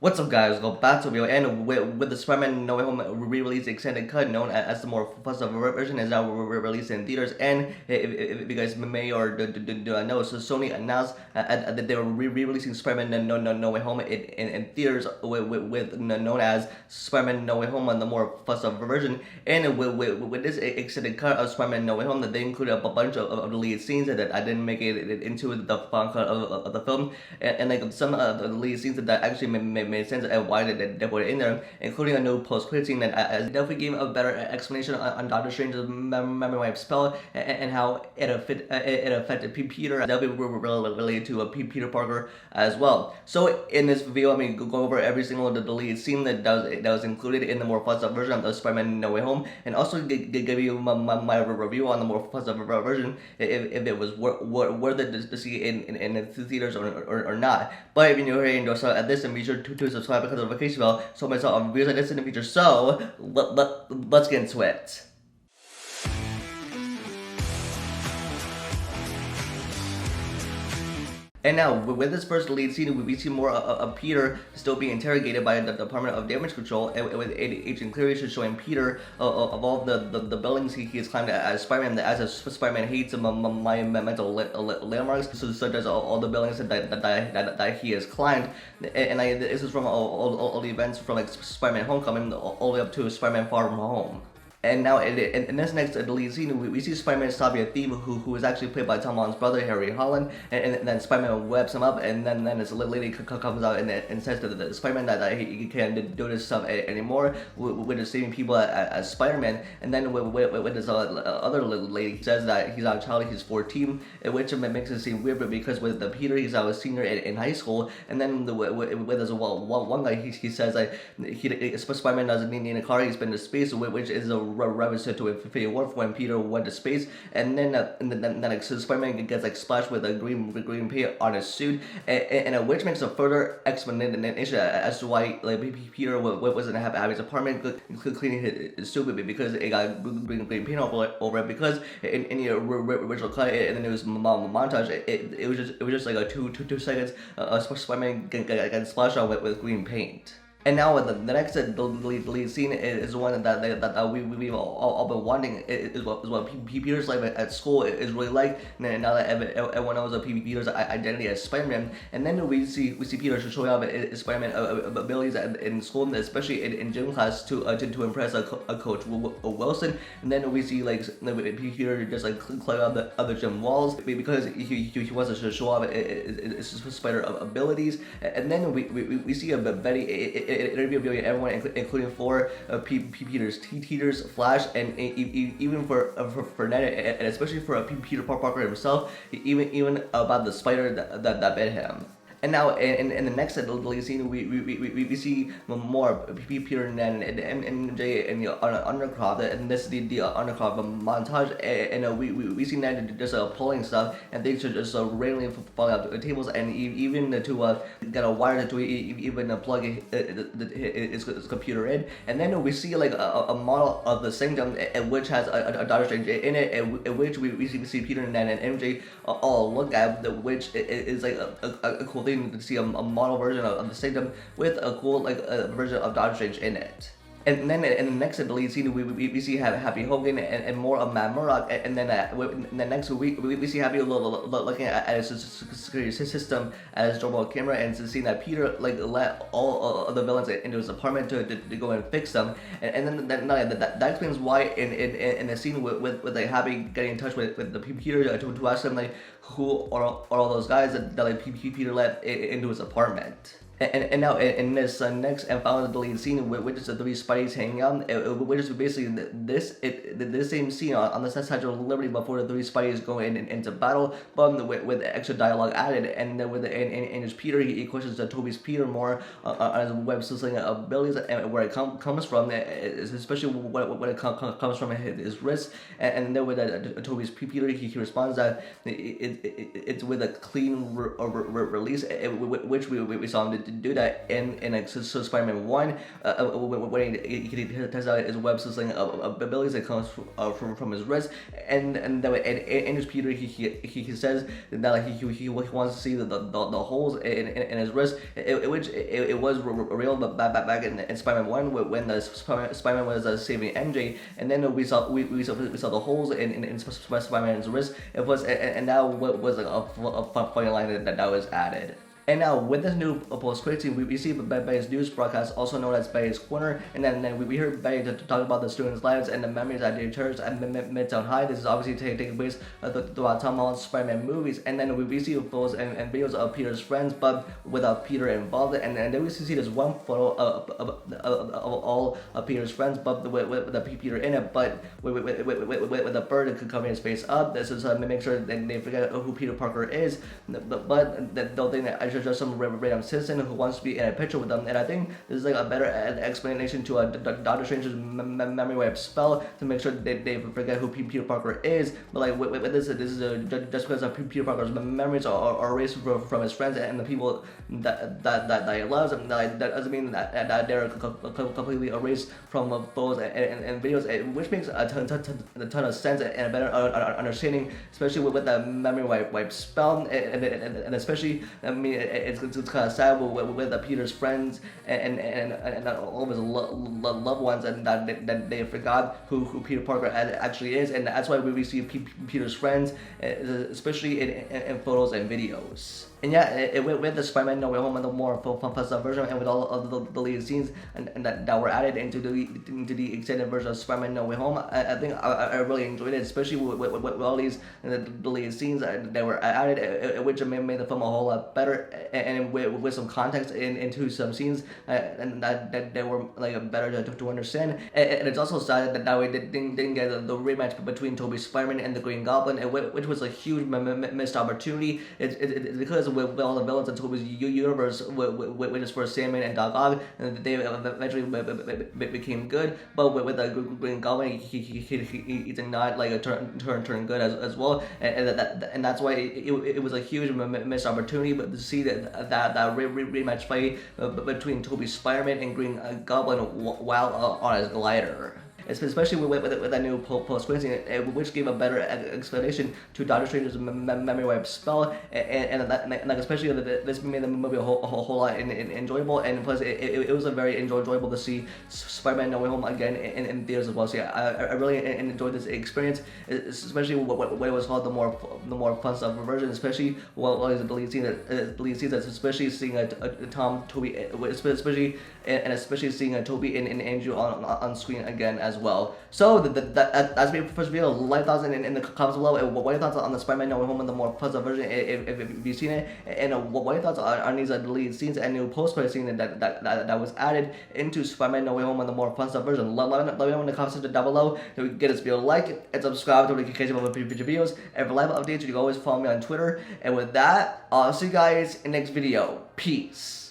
What's up, guys? Go back to video, and with the Spider-Man No Way Home re-release extended cut, known as the more fussed up version, is now released in theaters. And if you guys may or do not know, so Sony announced that they were re-releasing Spider-Man No Way Home in theaters with known as Spider-Man No Way Home on the more fussed up version. And with this extended cut of Spider-Man No Way Home, that they included a bunch of deleted scenes that I didn't make it into the final cut of the film, and like some of the deleted scenes that actually made sense and why they put it in there, including a new post-credit scene that definitely gave a better explanation on Doctor Strange's memory wipe spell and how it affected Peter. That'll be related to Peter Parker as well. So in this video, I'm going to go over every single deleted scene that was included in the more fuzzed up version of Spider-Man No Way Home, and also give you my review on the more fuzzed up version if it was worth it to see in the theaters or not. But if you're new here and enjoy this, then be sure to subscribe because of the notification bell so I myself on videos like this in the future. So let's get into it. And now, with this first lead scene, we see more of Peter still being interrogated by the Department of Damage Control, and with Agent Cleary showing Peter of all the buildings he has climbed as Spider-Man, as a Spider-Man hates monumental landmarks, such as all the buildings that he has climbed. And this is from all the events from like Spider-Man Homecoming all the way up to Spider-Man Far From Home. And now in this next lead scene, we see Spider-Man stopping a thief who is actually played by Tom Holland's brother, Harry Holland, and then Spider-Man webs him up, and then this lady comes out and says to the Spider-Man that he can't do this stuff anymore with saving people as Spider-Man. And then with this other lady says that he's not a child, he's 14, which makes it seem weird, but because with the Peter, he's a senior in high school, and then with this one guy, he says that Spider-Man doesn't need a car, he's been to space, which is a reference to Infinity War when Peter went to space, and then like, so Spider-Man gets like splashed with a green paint on his suit, and which makes a further explanation as to why like Peter wasn't having his apartment cleaning his suit because it got green paint over it, because in the original cut and the news montage it was just like a two seconds Spider-Man getting splashed on with green paint. And now the next lead scene is one that we've all been wanting. Is what Peter's life at school is really like. And now that everyone knows of Peter's identity as Spider-Man, and then we see Peter showing up his Spider-Man abilities in school, especially in gym class to impress a coach Wilson. And then we see like Peter just like climb up the other gym walls because he wants to show off his spider abilities. And then we see a very interviewing everyone, including for Peter's teachers, Flash, and even for Ned, and especially for Peter Parker himself, even about the spider that bit him. And now in the next lead scene, we see more Peter and MJ in the Undercroft, and this is the Undercroft montage, and we see Ned just pulling stuff, and things are just randomly falling out the tables, and even to get a wire to even plug his computer in. And then we see like a model of the Sanctum, which has a Doctor Strange in it, in which we see Peter and Ned and MJ all look at, which is like a cool thing to see a model version of the Sanctum with a cool like version of Doctor Strange in it. And then in the next lead scene, we see Happy Hogan and more of Matt Murdock, and then in the next week we see Happy looking at his security system, at his doorbell camera, and seeing that Peter like let all of the villains into his apartment to go and fix them, and then that explains why in the scene with like Happy getting in touch with the Peter to ask him like who are all those guys that like Peter let into his apartment. And now in this next and final deleted scene, which is the three Spideys hanging out, which is basically this same scene on the Statue of Liberty before the three Spideys go into battle, but with extra dialogue added. And then in his Peter, he questions Tobey's Peter more on his web sling abilities and where it comes from, especially when it comes from his wrist. And then with Tobey's Peter, he responds that it's with a clean release, which we saw him to do that in so Spider-Man 1, when he tests out his web system abilities that comes from his wrist, and in his Peter he says that like he wants to see the holes in his wrist, which it was real, but back in Spider-Man 1 when the Spider-Man was saving MJ, and then we saw the holes in Spider-Man's wrist. It was, and that was like a funny line that was added. And now with this new post-credit scene, we see Betty's news broadcast, also known as Betty's Corner, and then we heard Betty to talk about the students' lives and the memories that they cherish at Midtown High. This is obviously taking place throughout Tom Holland's Spider-Man movies, and then we see photos and videos of Peter's friends, but without Peter involved, and then we see this one photo of all of Peter's friends, but with the Peter in it, but with the bird covering his face up. This is to make sure that they forget who Peter Parker is, but the thing that I just some random citizen who wants to be in a picture with them, and I think this is like a better explanation to Doctor Strange's memory wipe spell to make sure that they forget who Peter Parker is. But like with this is just because of Peter Parker's memories are erased from his friends and the people that he loves, and that doesn't mean that they're completely erased from photos and videos, which makes a ton of sense and a better understanding, especially with the memory wipe spell, and especially, I mean, it's kind of sad with Peter's friends and all of his loved ones, and that they forgot who Peter Parker actually is, and that's why we see Peter's friends, especially in photos and videos. And yeah, with the Spider-Man No Way Home and the more fun version, and with all of the deleted scenes and that were added into the extended version of Spider-Man No Way Home, I think I really enjoyed it, especially with all these deleted scenes that were added, which made the film a whole lot better, and with some context into some scenes, and that they were like better to understand. And it's also sad that we didn't get the rematch between Tobey's Spider-Man and the Green Goblin, which was a huge missed opportunity. It's because with all the villains in Tobey's universe, which is for Sandman and Doc Ock, they eventually became good. But with the Green Goblin, he did not like turn good as well, and that's why it was a huge missed opportunity. But to see that rematch fight between Tobey's Spider-Man and Green Goblin while on his glider, especially with that new post-credit scene, which gave a better explanation to Doctor Strange's memory wipe spell, and like especially this made the movie a whole lot enjoyable, and plus it was a very enjoyable to see Spider-Man No Way Home again in theaters as well. So yeah, I really enjoyed this experience, especially what it was called the more fun stuff version, especially what was the deleted scenes, especially seeing Tobey, especially seeing Tobey and Andrew on screen again as well. So that's my first video. Like thoughts in the comments below. What are your thoughts on the Spider-Man No Way Home and the more puzzle version if you've seen it? And what are your thoughts on these deleted scenes and new post-credit scene that was added into Spider-Man No Way Home and the more fun stuff version? Let me know in the comments down below. Get this video a like and subscribe to notification of future videos. And for live updates, you can always follow me on Twitter. And with that, I'll see you guys in the next video. Peace.